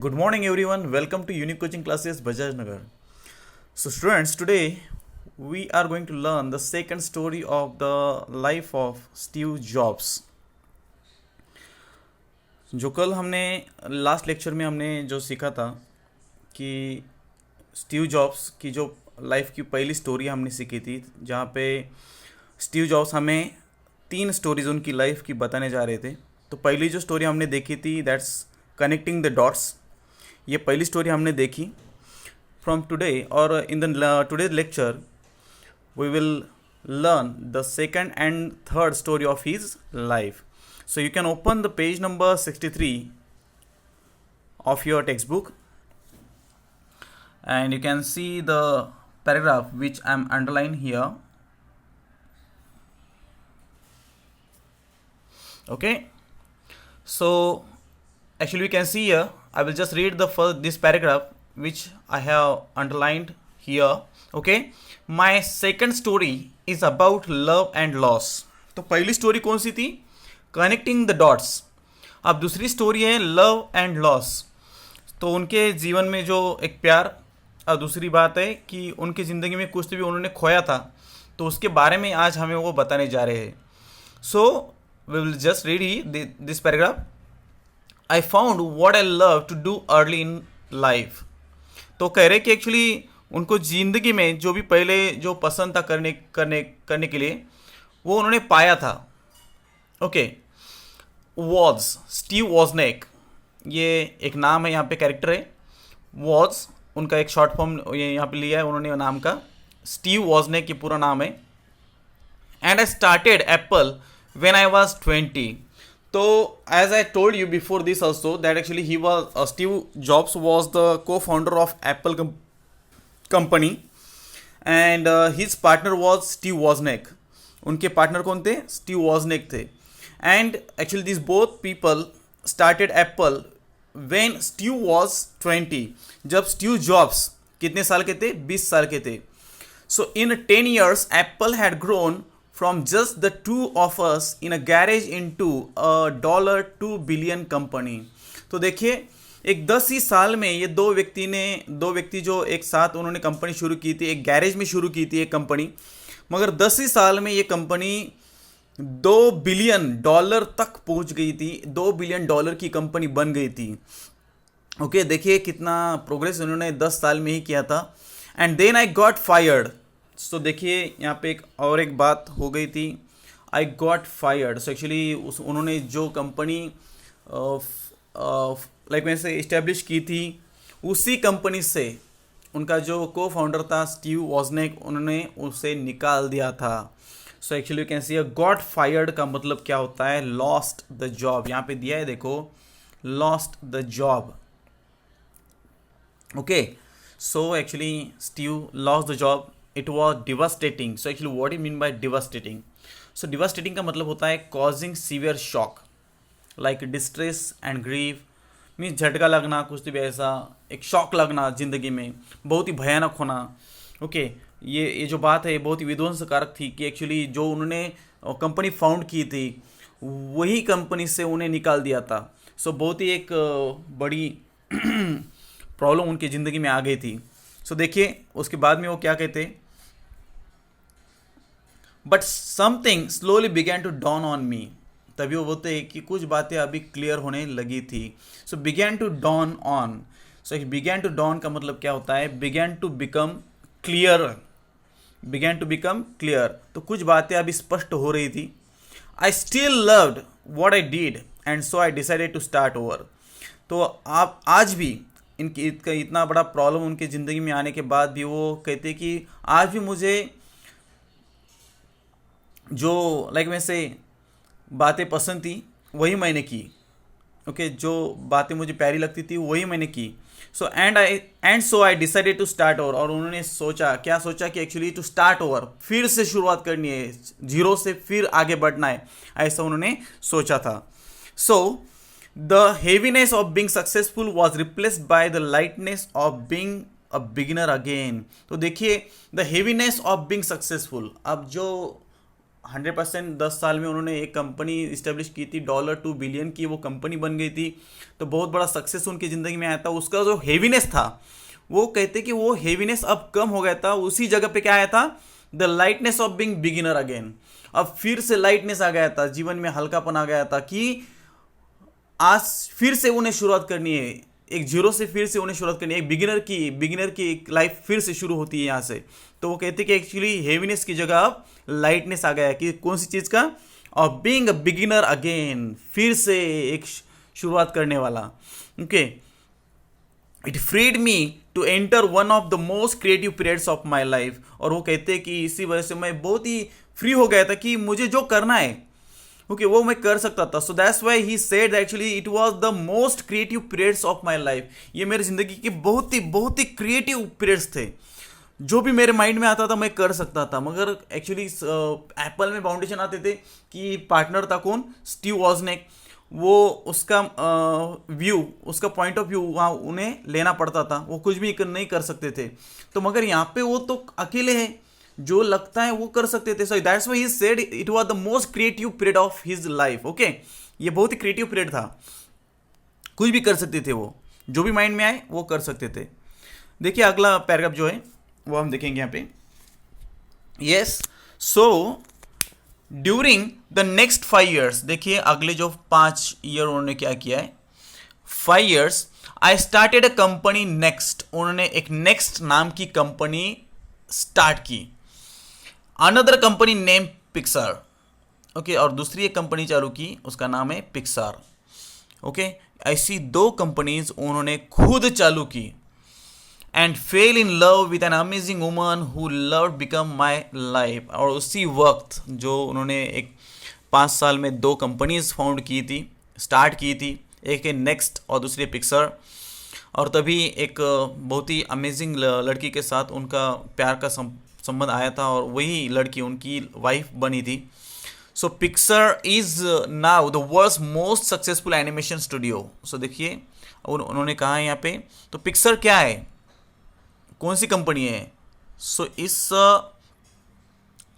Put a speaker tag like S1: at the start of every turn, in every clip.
S1: Good morning, everyone. Welcome to Unique Coaching Classes, Bajaj Nagar. So, students, today we are going to learn the second story of the life of Steve Jobs. जो कल हमने last lecture में हमने जो सीखा था कि Steve jobs की जो लाइफ की पहली स्टोरी हमने सीखी थी, जहाँ पे स्टीव जॉब्स हमें 3 स्टोरीज उनकी लाइफ की बताने जा रहे थे. तो पहली जो स्टोरी हमने देखी थी, दैट्स कनेक्टिंग द डॉट्स. ये पहली स्टोरी हमने देखी. फ्रॉम टुडे और in the today's lecture we will learn the second and third story of his life. So you can open the page number 63 of your textbook and you can see the paragraph which I am underlined here. Okay, so actually we can see here, I will just read this paragraph which I have underlined here. Okay, my second story is about love and loss. तो पहली story कौन सी थी? Connecting the dots. अब दूसरी story है love and loss. तो उनके जीवन में जो एक प्यार, और दूसरी बात है कि उनकी ज़िंदगी में कुछ तो भी उन्होंने खोया था, तो उसके बारे में आज हमें वो बताने जा रहे हैं. So we will just read ही this paragraph. I found what I love to do early in life. तो कह रहे कि एक्चुअली उनको ज़िंदगी में जो भी पहले जो पसंद था करने के लिए, वो उन्होंने पाया था. ओके, वॉज स्टीव वॉजनेक, ये एक नाम है, यहाँ पे कैरेक्टर है. वॉज उनका एक शॉर्ट फॉर्म ये यहाँ पे लिया है उन्होंने नाम का. स्टीव वॉजनेक ये पूरा नाम है. And I started Apple when I was 20. तो as I told you before this also that actually he was Steve Jobs was the co-founder of Apple company and his partner was Steve Wozniak. उनके partner कौन थे? Steve Wozniak थे. And actually this both people started Apple when Steve was 20. जब Steve jobs कितने साल के थे? 20 साल के थे. सो इन 10 years Apple had grown from just the two of us in a garage into a $2 billion company. तो देखिए, एक 10 ही साल में ये दो व्यक्ति जो एक साथ उन्होंने कंपनी शुरू की थी, एक गैरेज में शुरू की थी एक कंपनी, मगर 10 ही साल में ये कंपनी $2 बिलियन तक पहुंच गई थी. $2 बिलियन की कंपनी बन गई थी. ओके, देखिए कितना प्रोग्रेस उन्होंने 10 साल में ही किया था. And then I got fired. तो देखिए यहाँ पे एक बात हो गई थी, I got fired. So actually उन्होंने जो कंपनी लाइक मैंने से इस्टेब्लिश की थी, उसी कंपनी से उनका जो को फाउंडर था स्टीव वॉजनेक, उन्होंने उसे निकाल दिया था. So actually can see got fired का मतलब क्या होता है? Lost the job. यहाँ पे दिया है, देखो, lost the job. Okay, so actually Steve lost the job. It was devastating. So actually what do you mean by devastating? So devastating का मतलब होता है causing severe shock, like distress and grief. Means झटका लगना, कुछ भी ऐसा, एक शॉक लगना ज़िंदगी में, बहुत ही भयानक होना. ओके, ये जो बात है बहुत ही विध्वंसकारक थी कि एक्चुअली जो उन्होंने कंपनी फाउंड की थी, वही कंपनी से उन्हें निकाल दिया था. सो बहुत ही एक बड़ी प्रॉब्लम उनकी ज़िंदगी में आ गई थी. सो देखिए उसके बाद में वो क्या कहते, but something slowly began to dawn on me. तभी वो बोलते हैं कि कुछ बातें अभी क्लियर होने लगी थी. So began to dawn on. So began to dawn का मतलब क्या होता है? Began to become clear. Began to become clear, तो कुछ बातें अभी स्पष्ट हो रही थी. I still loved what I did and so I decided to start over. तो आप आज भी इनकी इतना बड़ा प्रॉब्लम उनकी ज़िंदगी में आने के बाद भी वो कहते कि आज भी मुझे जो लाइक में से बातें पसंद थी वही मैंने की. ओके, जो बातें मुझे प्यारी लगती थी वही मैंने की. So so I decided to start over. और उन्होंने क्या सोचा कि एक्चुअली टू स्टार्ट ओवर, फिर से शुरुआत करनी है, जीरो से फिर आगे बढ़ना है, ऐसा उन्होंने सोचा था. सो the heaviness of being successful was replaced by the lightness of being a beginner again. तो देखिए, the heaviness of being successful, अब जो 100% 10 साल में उन्होंने एक कंपनी इस्टेब्लिश की थी, $2 बिलियन की वो कंपनी बन गई थी। तो बहुत बड़ा सक्सेस उनकी ज़िंदगी में आया था। उसका जो हेवीनेस था, वो कहते कि वो हेवीनेस अब कम हो गया था। उसी जगह पे क्या आया था, the lightness of being beginner again. अब फिर से लाइटनेस आ गया था, जीवन में हल्कापन आ गया था कि आज फिर से उन्हें शुरुआत करनी है, एक जीरो से फिर से उन्हें शुरुआत करनी है, एक बिगिनर की एक लाइफ फिर से शुरू होती है यहाँ से। तो वो कहते हैं कि एक्चुअली हेवीनेस की जगह अब लाइटनेस आ गया है। कि कौन सी चीज़ का, और बीइंग अ बिगिनर अगेन, फिर से एक शुरुआत करने वाला। Okay, it freed me to enter one of the most creative periods of my life. और वो कहते हैं कि इसी वजह से मैं बहुत ही फ्री हो गया था कि मुझे जो करना है ओके वो मैं कर सकता था। So that's why he said actually it was the most creative periods of my life. ये मेरी जिंदगी के बहुत ही क्रिएटिव पीरियड्स थे। जो भी मेरे माइंड में आता था मैं कर सकता था। मगर एक्चुअली एप्पल में बाउंडेशन आते थे कि पार्टनर था कौन, स्टीव वॉजनेक। वो उसका व्यू, उसका पॉइंट ऑफ व्यू वहाँ उन्हें लेना पड़ता था। वो कुछ भी नहीं कर सकते थे। तो मगर यहाँ पे वो तो अकेले हैं, जो लगता है वो कर सकते थे। So that's why he said it was the most creative period of his life. Okay, ये बहुत ही क्रिएटिव पीरियड था, कुछ भी कर सकते थे वो, जो भी माइंड में आए वो कर सकते थे। देखिए अगला पैराग्राफ जो है वो हम देखेंगे यहाँ पे। Yes, so during the next 5 years, देखिए अगले जो 5 ईयर उन्होंने क्या किया है। 5 years I started a company next. उन्होंने एक नेक्स्ट नाम की कंपनी स्टार्ट की। Another company name Pixar. Okay, और दूसरी एक कंपनी चालू की, उसका नाम है पिक्सार। ओके, ऐसी 2 कंपनीज उन्होंने खुद चालू की। And fail in love with an amazing woman who loved become my life. और उसी वक्त जो उन्होंने एक 5 साल में 2 कंपनीज फाउंड की थी, स्टार्ट की थी, एक है नेक्स्ट और दूसरी पिक्सार। और तभी एक बहुत ही अमेजिंग लड़की के साथ उनका प्यार का संबंध आया था और वही लड़की उनकी वाइफ बनी थी। So Pixar is now the world's most successful animation studio. सो देखिए उन्होंने कहा है यहाँ पे, तो पिक्सार क्या है, कौन सी कंपनी है। So is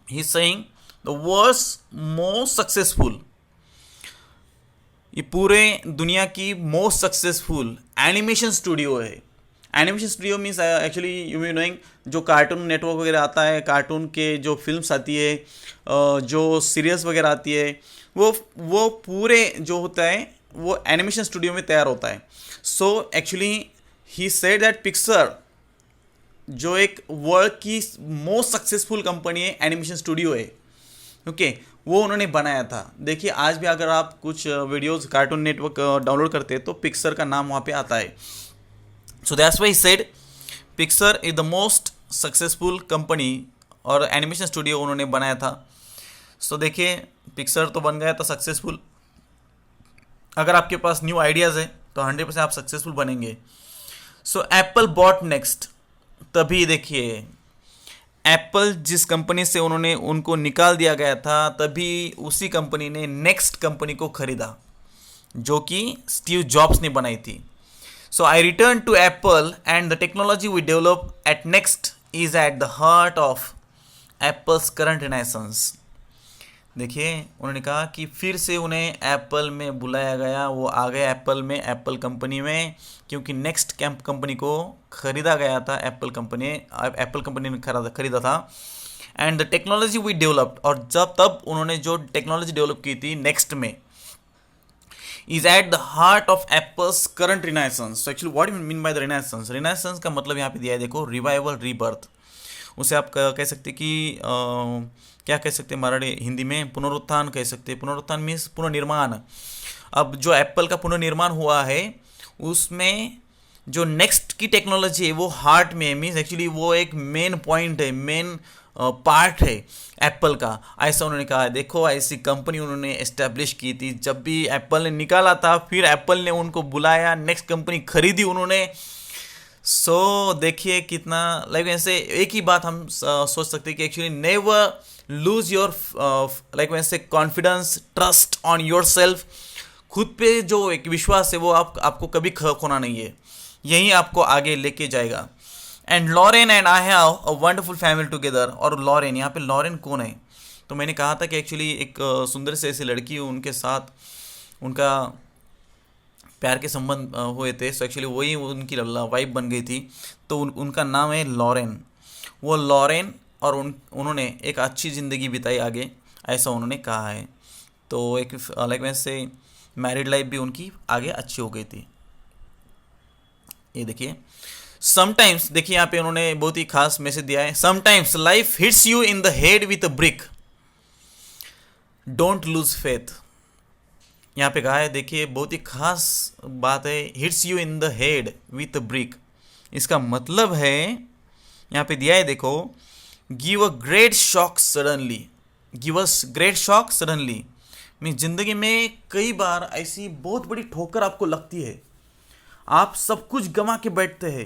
S1: he saying the world's most successful, ये पूरे दुनिया की मोस्ट सक्सेसफुल एनिमेशन स्टूडियो है। Animation studio means actually you me knowing, जो कार्टून नेटवर्क वगैरह आता है, कार्टून के जो फिल्म्स आती है, जो सीरियल्स वगैरह आती है, वो पूरे जो होता है वो एनिमेशन स्टूडियो में तैयार होता है। So actually he said that Pixar जो एक वर्ल्ड की मोस्ट सक्सेसफुल कंपनी है, एनिमेशन स्टूडियो है। ओके, वो उन्होंने बनाया था। देखिए आज भी अगर आप कुछ वीडियोस कार्टून नेटवर्क डाउनलोड करते हैं तो पिक्सार का नाम वहाँ पे आता है। So that's why he said Pixar is the most successful company, और एनिमेशन स्टूडियो उन्होंने बनाया था। सो देखिए पिक्सार तो बन गया था सक्सेसफुल। अगर आपके पास न्यू आइडियाज़ है तो 100% आप सक्सेसफुल बनेंगे। So Apple bot next. तभी देखिए एप्पल जिस कंपनी से उनको निकाल दिया गया था, तभी उसी कंपनी ने नेक्स्ट कंपनी को खरीदा, जो कि स्टीव जॉब्स ने बनाई थी। So I return to Apple and the technology we develop at NeXT is at the heart of Apple's current renaissance. देखिए उन्होंने कहा कि फिर से उन्हें एप्पल में बुलाया गया, वो आ गए एप्पल में, एप्पल कंपनी में, क्योंकि नेक्स्ट कैंप कंपनी को खरीदा गया था। एप्पल कंपनी ने खरीदा था। And the technology we developed, और तब उन्होंने जो टेक्नोलॉजी डेवलप की थी नेक्स्ट में, is at the heart of Apple's current renaissance. Actually what you mean by the renaissance? Renaissance का मतलब यहाँ पे दिया है, देखो, रिवाइवल, रीबर्थ। उसे आप कह सकते कि क्या कह सकते हैं मराठी हिंदी में, पुनरुत्थान कह सकते हैं। पुनरुत्थान मीन्स पुनर्निर्माण। अब जो एप्पल का पुनर्निर्माण हुआ है उसमें जो नेक्स्ट की टेक्नोलॉजी है वो हार्ट में है, मीन्स एक्चुअली वो एक मेन पॉइंट है, मेन पार्ट है एप्पल का। ऐसा उन्होंने कहा। देखो ऐसी कंपनी उन्होंने एस्टेब्लिश की थी। जब भी एप्पल ने निकाला था, फिर एप्पल ने उनको बुलाया, नेक्स्ट कंपनी खरीदी उन्होंने। सो देखिए कितना लाइक ऐसे एक ही बात हम सोच सकते हैं कि actually never lose your like वैसे confidence, trust on your self. खुद पे जो एक विश्वास है वो आपको कभी खोना नहीं है, यही आपको आगे लेके जाएगा। And Lauren and I have a wonderful family together. और लॉरेन, यहाँ पे लॉरेन कौन है? तो मैंने कहा था कि एक्चुअली एक सुंदर से ऐसी लड़की उनके साथ उनका प्यार के संबंध हुए थे। सो एक्चुअली वही उनकी वाइफ बन गई थी। तो उनका नाम है लॉरेन। वो लॉरेन और उन्होंने एक अच्छी ज़िंदगी बिताई आगे, ऐसा उन्होंने कहा है। तो एक लाइक वैसे मैरिड लाइफ भी उनकी आगे अच्छी हो गई थी। ये देखिए, समटाइम्स, देखिए यहाँ पे उन्होंने बहुत ही खास मैसेज दिया है। Sometimes life hits you in the head with a brick, don't lose faith. यहाँ पे कहा है, देखिए बहुत ही खास बात है, hits you in the head with a brick. इसका मतलब है, यहाँ पे दिया है देखो, give a great shock suddenly, give us great shock suddenly. Mean जिंदगी में कई बार ऐसी बहुत बड़ी ठोकर आपको लगती है, आप सब कुछ गंवा के बैठते हैं,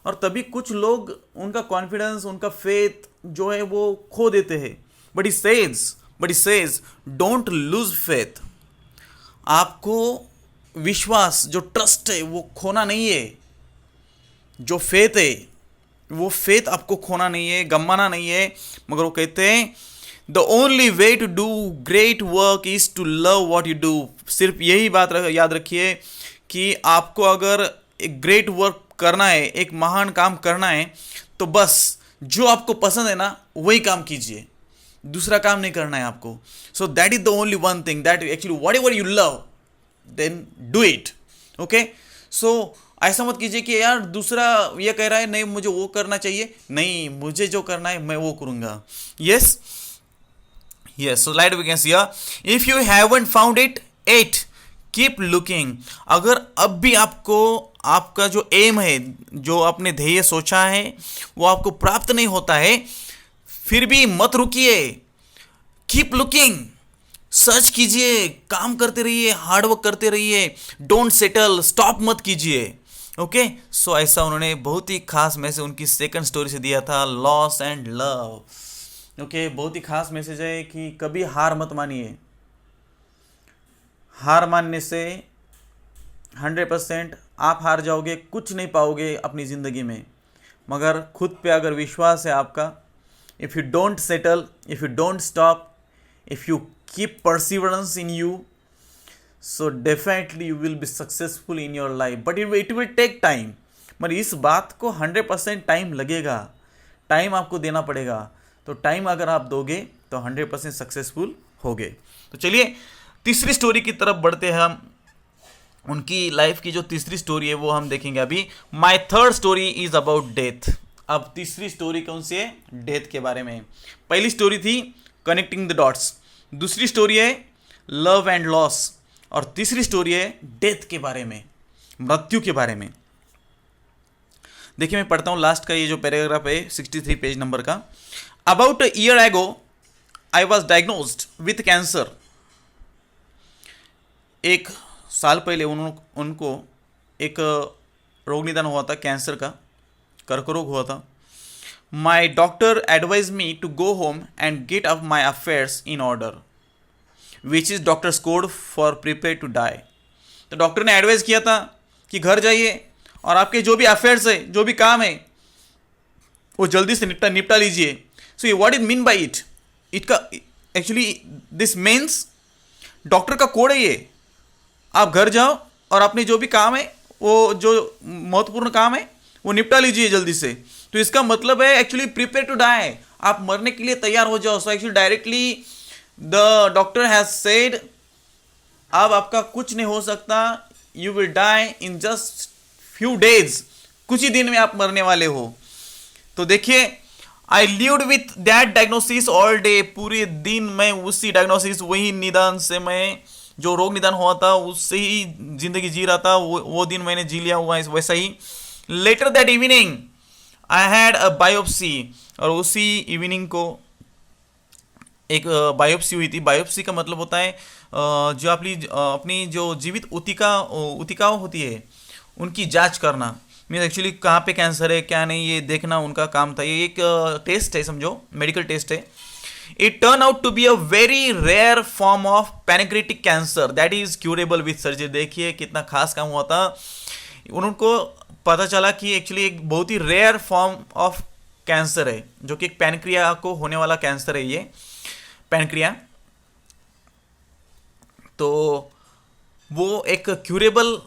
S1: और तभी कुछ लोग उनका कॉन्फिडेंस, उनका फेथ जो है वो खो देते हैं। But he says don't lose faith. आपको विश्वास, जो ट्रस्ट है वो खोना नहीं है। जो फेथ है वो फेथ आपको खोना नहीं है, गंवाना नहीं है। मगर वो कहते हैं the only way to do great work is to love what you do. सिर्फ यही बात याद रखिए कि आपको अगर एक ग्रेट वर्क करना है, एक महान काम करना है, तो बस जो आपको पसंद है ना वही काम कीजिए, दूसरा काम नहीं करना है आपको। So that is the only one thing that actually what ever you love then do it. Okay, so ऐसा मत कीजिए कि यार दूसरा ये कह रहा है नहीं मुझे वो करना चाहिए, नहीं मुझे जो करना है मैं वो करूंगा। Yes yes, so light we can see here, if you haven't found it at keep looking. अगर अब भी आपको आपका जो एम है, जो आपने ध्येय सोचा है वो आपको प्राप्त नहीं होता है, फिर भी मत रुकिए, कीप लुकिंग, सर्च कीजिए, काम करते रहिए, हार्डवर्क करते रहिए, डोंट सेटल, स्टॉप मत कीजिए। ओके, सो ऐसा उन्होंने बहुत ही खास मैसेज उनकी सेकंड स्टोरी से दिया था, लॉस एंड लव। ओके, बहुत ही खास मैसेज है कि कभी हार मत मानिए। हार मानने से 100% आप हार जाओगे, कुछ नहीं पाओगे अपनी ज़िंदगी में। मगर खुद पे अगर विश्वास है आपका, if you don't settle, if you don't stop, if you keep perseverance in you, so definitely you will be successful in your life, but it will take time। मगर इस बात को 100% टाइम लगेगा, टाइम आपको देना पड़ेगा। तो टाइम अगर आप दोगे तो 100% सक्सेसफुल होगे। तो चलिए तीसरी स्टोरी की तरफ बढ़ते हैं हम। उनकी लाइफ की जो तीसरी स्टोरी है वो हम देखेंगे अभी। My third story is about death. अब तीसरी स्टोरी कौन सी है? डेथ के बारे में। पहली स्टोरी थी कनेक्टिंग द डॉट्स, दूसरी स्टोरी है लव एंड लॉस, और तीसरी स्टोरी है डेथ के बारे में, मृत्यु के बारे में। देखिए मैं पढ़ता हूं लास्ट का ये जो पैराग्राफ है 63 पेज नंबर का। About a year ago I was diagnosed with cancer. एक साल पहले उनको एक रोग निदान हुआ था, कैंसर का, कर्करोग हुआ था। My doctor advise me to go home and get up my affairs in order which is doctor's code for prepare to die. तो डॉक्टर ने एडवाइस किया था कि घर जाइए और आपके जो भी अफेयर्स है, जो भी काम है, वो जल्दी से निपटा लीजिए। So what is mean by it का एक्चुअली दिस मीन्स डॉक्टर का कोड है ये। आप घर जाओ और अपने जो भी काम है, वो जो महत्वपूर्ण काम है वो निपटा लीजिए जल्दी से। तो इसका मतलब है एक्चुअली प्रिपेयर टू डाई, आप मरने के लिए तैयार हो जाओ। So actually directly the doctor has said अब आपका कुछ नहीं हो सकता, you will die in just few days, कुछ ही दिन में आप मरने वाले हो। तो देखिए I lived with that diagnosis all day, पूरे दिन मैं उसी डायग्नोसिस, वही निदान से, मैं जो रोग निदान हुआ था उससे ही जिंदगी जी रहा था। वो दिन मैंने जी लिया हुआ है वैसा ही। Later that evening I had a biopsy, और उसी इवनिंग को एक बायोप्सी हुई थी। बायोप्सी का मतलब होता है जो अपनी जो जीवित उतिकाओं होती है उनकी जांच करना। मीन्स एक्चुअली कहाँ पे कैंसर है क्या नहीं ये देखना उनका काम था। ये एक टेस्ट है, समझो मेडिकल टेस्ट है। It turn out to be a very rare form of pancreatic cancer that is curable with surgery. देखिए कितना खास काम हुआ था। उनको पता चला कि एक्चुअली एक बहुत ही रेयर फॉर्म ऑफ कैंसर है, जो कि एक पैनक्रिया को होने वाला कैंसर है ये। पैनक्रिया। तो वो एक क्यूरेबल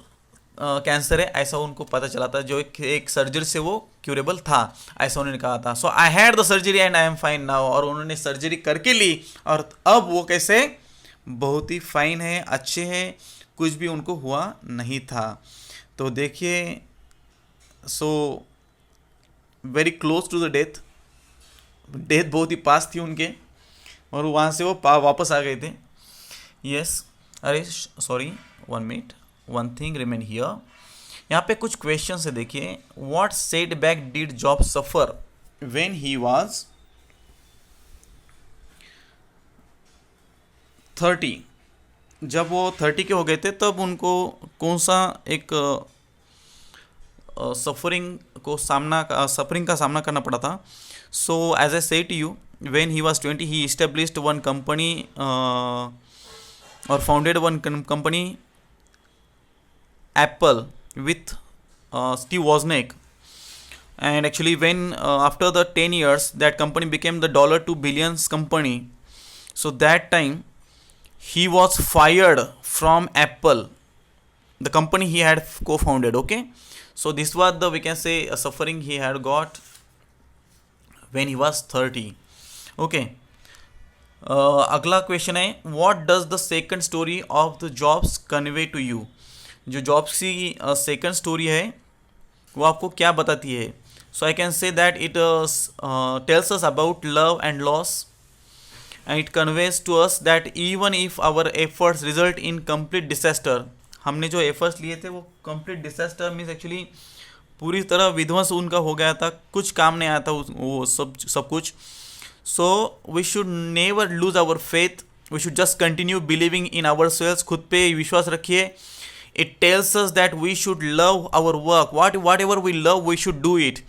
S1: कैंसर है ऐसा उनको पता चला था, जो एक सर्जरी से वो क्यूरेबल था ऐसा उन्होंने कहा था। So I had the surgery and I am fine now, और उन्होंने सर्जरी करके ली और अब वो कैसे बहुत ही फाइन है, अच्छे हैं, कुछ भी उनको हुआ नहीं था। तो देखिए, so very close to the death, death बहुत ही पास थी उनके और वहाँ से वो वापस आ गए थे। यस, अरे sorry, 1 minute, one thing remain here. यहाँ पे कुछ क्वेश्चन है, देखिए। What set back did job suffer when he was 30? जब वो 30 के हो गए थे तब उनको कौन सा एक सफरिंग का सामना करना पड़ा था। So as I said to you, when he was 20 he established one company और founded one company Apple with Steve Wozniak, and actually when after the 10 years that company became the $2 billion company. So that time he was fired from Apple, the company he had co-founded. Okay, so this was the, we can say, a suffering he had got when he was 30. Okay, अगला question है, what does the second story of the Jobs convey to you? जो Jobs की second story है वो आपको क्या बताती है? So I can say that it tells us about love and loss, and it conveys to us that even if our efforts result in complete disaster, हमने जो एफर्ट्स लिए थे वो कंप्लीट डिसास्टर मीन्स एक्चुअली पूरी तरह विध्वंस उनका हो गया था, कुछ काम नहीं आया था वो सब कुछ। So we should never lose our faith, we should just continue believing in our selves, खुद पे विश्वास रखिए। It tells us that we should love our work. Whatever we love, we should do it.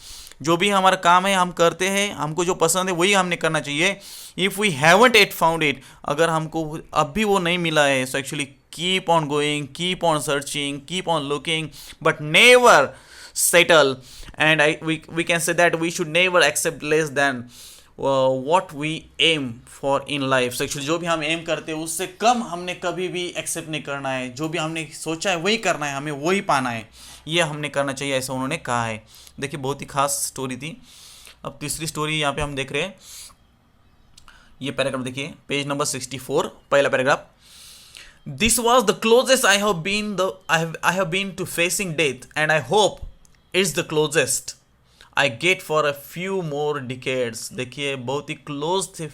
S1: जो भी हमारा काम है हम करते हैं, हमको जो पसंद है वही हमने करना चाहिए। If we haven't yet found it, अगर हमको अब भी वो नहीं मिला है, so actually keep on going, keep on searching, keep on looking, but never settle. And we can say that we should never accept less than what we aim for in life. So actually जो भी हम M करते हैं उससे कम हमने कभी भी accept नहीं करना है, जो भी हमने सोचा है वही करना है, हमें वही पाना है, ये हमने करना चाहिए, ऐसा उन्होंने कहा है। देखिए बहुत ही खास स्टोरी थी। अब तीसरी स्टोरी यहाँ पे हम देख रहे हैं, ये पैराग्राफ देखिए, पेज नंबर 64, पहला paragraph. This was the closest I have been to facing death and I hope it's the closest I get for a few more decades. देखिए बहुत ही क्लोज थे,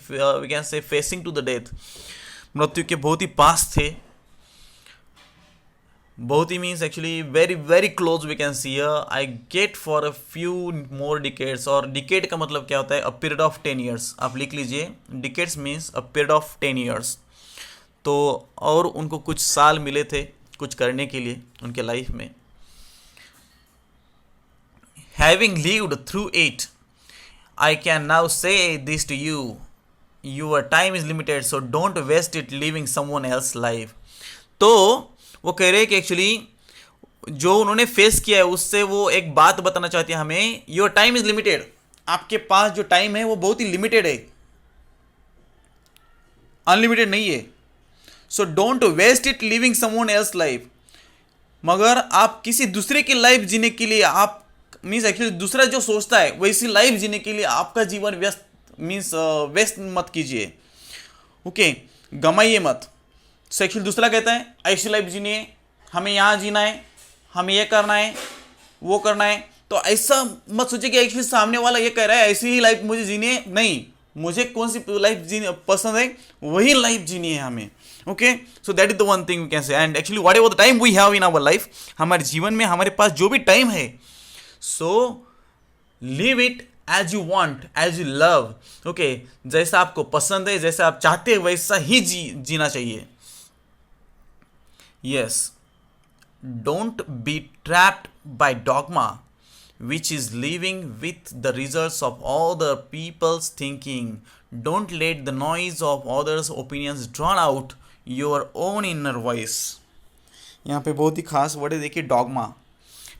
S1: we can say facing to the death, मृत्यु के बहुत ही पास थे। बहुत ही means actually very very close we can see. I get for a few more decades, और डिकेड का मतलब क्या होता है? A period of 10 years. आप लिख लीजिए, decades means a period of 10 years. तो और उनको कुछ साल मिले थे कुछ करने के लिए उनके लाइफ में। Having lived through it, I can now say this to you. Your time is limited, so don't waste it living someone else's life. तो वो कह रहे हैं कि एक्चुअली जो उन्होंने फेस किया है उससे वो एक बात बताना चाहती है हमें, योर टाइम इज लिमिटेड। आपके पास जो टाइम है वो बहुत ही लिमिटेड है, अनलिमिटेड नहीं है। So don't waste it living someone else life. मगर आप किसी दूसरे की लाइफ जीने के लिए, आप मीन्स एक्चुअली दूसरा जो सोचता है वैसी लाइफ जीने के लिए आपका जीवन व्यस्त मीन्स वेस्ट मत कीजिए। ओके, गमाइए मत। सो एक्चुअली दूसरा कहता है ऐसी लाइफ जीनी है, हमें यहाँ जीना है, हमें ये करना है, वो करना है। तो ऐसा मत सोचिए कि एक्चुअली सामने वाला ये कह रहा है ऐसी ही लाइफ मुझे जीनी है। नहीं, मुझे कौन सी लाइफ जीनी पसंद है वही लाइफ जीनी है हमें। Okay, so that is the one thing we can say. And actually what ever the time we have in our life, हमारे जीवन में हमारे पास जो भी टाइम है, so live it as you want, as you love. Okay, जैसा आपको पसंद है, जैसा आप चाहते हैं वैसा ही जीना चाहिए। Yes, don't be trapped bye dogma which is living with the results of all the people's thinking. Don't let the noise of others' opinions drown out your own inner voice. यहाँ पे बहुत ही खास वर्ड है, देखिए, dogma.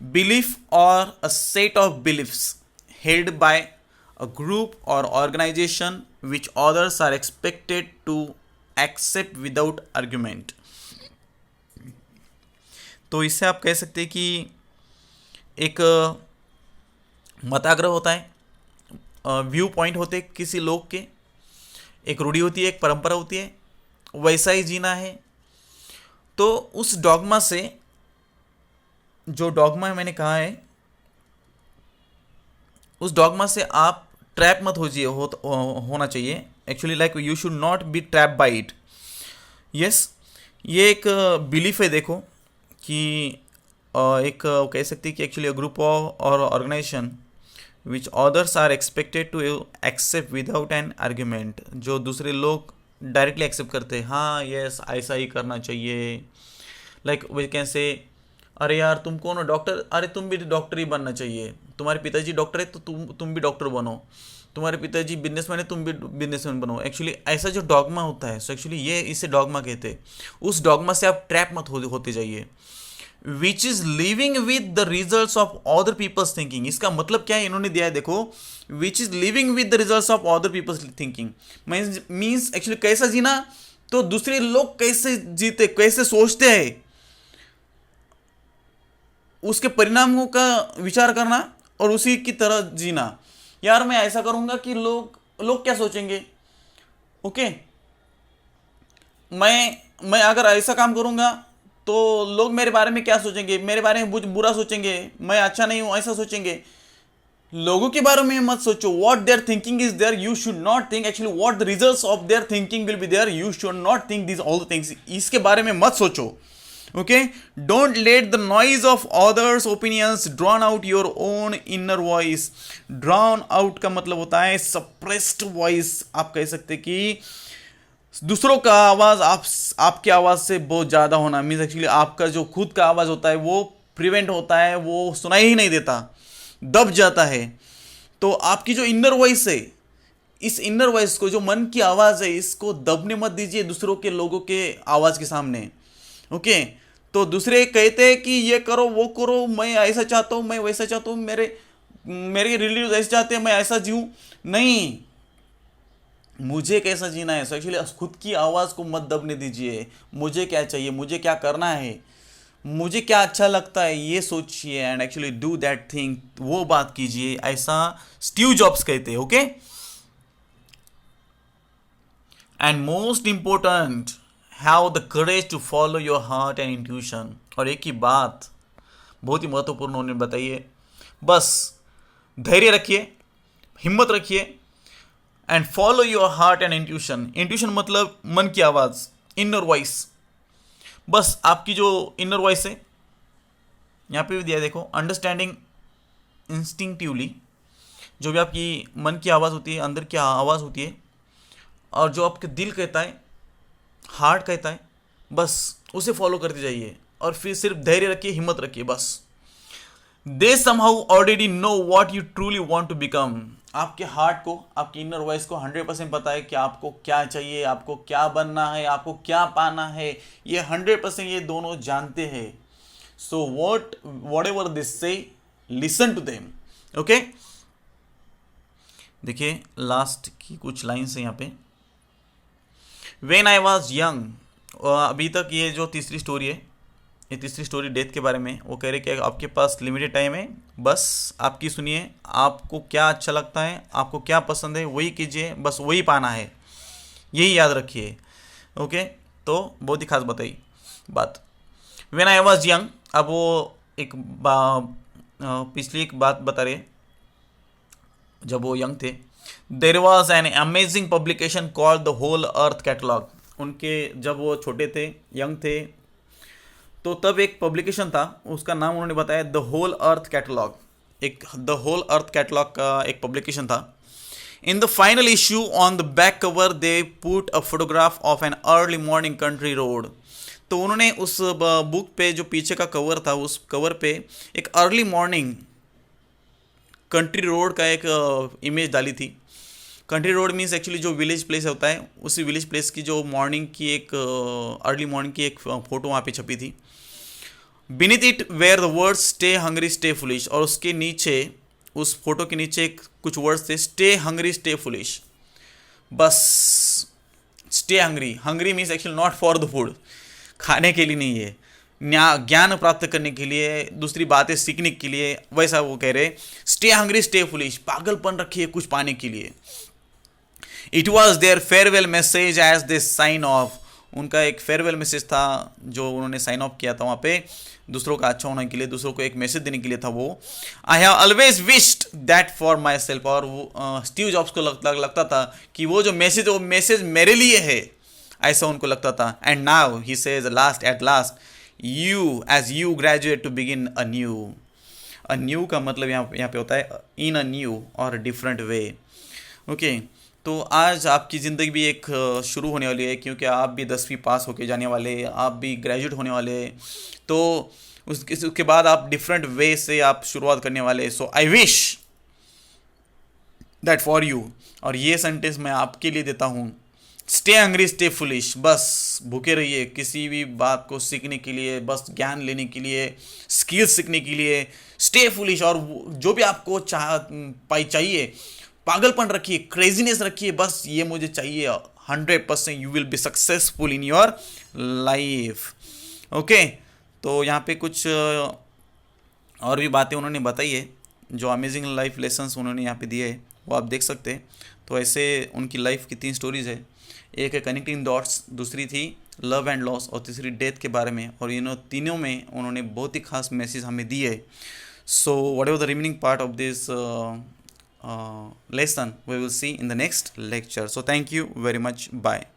S1: Belief और a set of beliefs held by a group or organization which others are expected to accept without argument. तो इससे आप कह सकते हैं कि एक मताग्रह होता है, व्यू पॉइंट होते हैं किसी लोग के, एक रूढ़ी होती है, एक परंपरा होती है, वैसा ही जीना है। तो उस डॉगमा से, जो डॉगमा मैंने कहा है, उस डॉगमा से आप ट्रैप मत होना चाहिए। Actually like you should not be trap by it. Yes, ये एक बिलीफ है, देखो कि एक कह सकते हैं कि एक्चुअली अ ग्रुप और organisation which others are expected to accept without an argument, जो दूसरे लोग डायरेक्टली एक्सेप्ट करते हैं, हाँ यस ऐसा ही करना चाहिए। लाइक वी कैन से, अरे यार तुम कौन हो, डॉक्टर, अरे तुम भी डॉक्टर ही बनना चाहिए, तुम्हारे पिताजी डॉक्टर है तो तुम भी डॉक्टर बनो, तुम्हारे पिताजी बिजनेसमैन है तुम भी बिजनेसमैन बनो। एक्चुअली ऐसा जो डॉगमा होता है, सो एक्चुअली ये इसे डॉगमा कहते हैं। उस डॉगमा से आप ट्रैप मत होते जाइए। Which is living with the result of other people's thinking, इसका मतलब क्या है इन्होंने दिया है, देखो, which is living with the result of other people's thinking means actually कैसा जीना, तो दूसरे लोग कैसे जीते, कैसे सोचते हैं, उसके परिणामों का विचार करना और उसी की तरह जीना। यार मैं ऐसा करूंगा कि लोग क्या सोचेंगे, ओके, मैं अगर ऐसा काम करूंगा तो लोग मेरे बारे में क्या सोचेंगे, मेरे बारे में बुरा सोचेंगे, मैं अच्छा नहीं हूं ऐसा सोचेंगे। लोगों के बारे में मत सोचो, what they're thinking is there, you should not think actually what the results of their thinking will be there, you should not think this all the things, इसके बारे में मत सोचो। Okay, don't let the noise of others opinions drown out your own inner voice. Drown out का मतलब होता है suppressed voice। आप कह सकते कि दूसरों का आवाज आपकी आवाज से बहुत ज्यादा होना, मीन्स एक्चुअली आपका जो खुद का आवाज होता है वो प्रिवेंट होता है, वो सुनाई ही नहीं देता, दब जाता है। तो आपकी जो इनर वॉइस है, इस इनर वॉइस को, जो मन की आवाज है, इसको दबने मत दीजिए दूसरों के लोगों के आवाज के सामने। ओके, तो दूसरे कहते हैं कि ये करो वो करो, मैं ऐसा चाहता हूँ, मैं वैसा चाहता हूँ, मेरे रिलेटिव ऐसे चाहते हैं, मैं ऐसा जीऊँ, नहीं, मुझे कैसा जीना है। सो एक्चुअली खुद की आवाज़ को मत दबने दीजिए। मुझे क्या चाहिए, मुझे क्या करना है, मुझे क्या अच्छा लगता है, ये सोचिए and actually do that thing, वो बात कीजिए। ऐसा स्टीव जॉब्स कहते हैं। Okay, and most important, have the courage to follow your heart and intuition. और एक ही बात बहुत ही महत्वपूर्ण उन्होंने बताई है, बस धैर्य रखिए, हिम्मत रखिए and follow your heart and intuition. Intuition मतलब मन की आवाज़, इनर वॉइस। बस आपकी जो इनर वॉइस है, यहाँ पे भी दिया है देखो, अंडरस्टैंडिंग इंस्टिंक्टिवली, जो भी आपकी मन की आवाज़ होती है, अंदर की आवाज़ होती है, और जो आपके दिल कहता है, हार्ट कहता है, बस उसे फॉलो करते जाइए और फिर सिर्फ धैर्य रखिए, हिम्मत रखिए। बस they somehow already know what you truly want to become. आपके हार्ट को, आपकी इनर वॉइस को 100% पता है कि आपको क्या चाहिए, आपको क्या बनना है, आपको क्या पाना है, ये 100% ये दोनों जानते हैं। सो वॉट एवर दिस से, लिसन टू देम। ओके, देखिए लास्ट की कुछ लाइन्स है यहाँ पे। When I was young, अभी तक ये जो तीसरी स्टोरी है, ये तीसरी स्टोरी डेथ के बारे में, वो कह रहे कि आपके पास लिमिटेड टाइम है, बस आपकी सुनिए, आपको क्या अच्छा लगता है, आपको क्या पसंद है वही कीजिए, बस वही पाना है, यही याद रखिए। ओके, तो बहुत ही खास बताई बात। When I was young, अब वो एक पिछली एक बात बता रहे, जब वो यंग थे, there was an amazing publication called the Whole Earth Catalog. उनके जब वो छोटे थे, यंग थे, तो तब एक पब्लिकेशन था, उसका नाम उन्होंने बताया द होल अर्थ कैटलॉग। एक द होल अर्थ कैटलॉग का एक पब्लिकेशन था। In the final issue on the back cover they put a photograph of an early morning country road. तो उन्होंने उस बुक पे जो पीछे का कवर था, उस कवर पे एक अर्ली मॉर्निंग कंट्री रोड का एक इमेज डाली थी। कंट्री रोड मीन्स एक्चुअली जो विलेज प्लेस होता है, उसी विलेज प्लेस की जो मॉर्निंग की एक अर्ली मॉर्निंग की एक फ़ोटो वहाँ पे छपी थी। Beneath it were the words stay hungry stay foolish, और उसके नीचे उस फोटो के नीचे कुछ वर्ड्स थे, स्टे हंग्री स्टे फुलिश। बस stay hungry, hungry means actually not for the food, खाने के लिए नहीं है, ज्ञान प्राप्त करने के लिए, दूसरी बातें सीखने के लिए, वैसा वो कह रहे स्टे हंग्री स्टे फुलिश, पागलपन रखिए कुछ पाने के लिए। It was their farewell message as they sign off, उनका एक फेयरवेल मैसेज था जो उन्होंने साइन ऑफ किया था वहाँ पे, दूसरों का अच्छा होने के लिए, दूसरों को एक मैसेज देने के लिए था वो। I have always wished that for my self, और वो स्टीव जॉब्स को लगता था कि वो जो मैसेज, वो मैसेज मेरे लिए है, ऐसा उनको लगता था। And now he says last at last, you as you graduate to begin anew. Anew का मतलब यहाँ पे होता है इन अ न्यू और डिफरेंट वे। ओके, तो आज आपकी ज़िंदगी भी एक शुरू होने वाली है, क्योंकि आप भी 10वीं पास होके जाने वाले, आप भी ग्रेजुएट होने वाले, तो उसके बाद आप डिफरेंट वे से आप शुरुआत करने वाले। So I wish that for you, और ये सेंटेंस मैं आपके लिए देता हूँ, स्टे हंग्री स्टे फुलिश, बस भूखे रहिए किसी भी बात को सीखने के लिए, बस ज्ञान लेने के लिए, स्किल्स सीखने के लिए, स्टे फुलिश, और जो भी आपको चाहिए, पागलपन रखिए, क्रेजीनेस रखिए, बस ये मुझे चाहिए, 100% you will be successful in your life. Okay, तो यहाँ पे कुछ और भी बातें उन्होंने बताई है, जो अमेजिंग लाइफ लेसन्स उन्होंने यहाँ पे दिए है, वो आप देख सकते हैं। तो ऐसे उनकी लाइफ की 3 स्टोरीज है, एक है कनेक्टिंग डॉट्स, दूसरी थी लव एंड लॉस, और तीसरी डेथ के बारे में, और इन तीनों में उन्होंने बहुत ही खास मैसेज हमें दिए है। So what ever the remaining part of this lesson we will see in the next lecture. So thank you very much. Bye.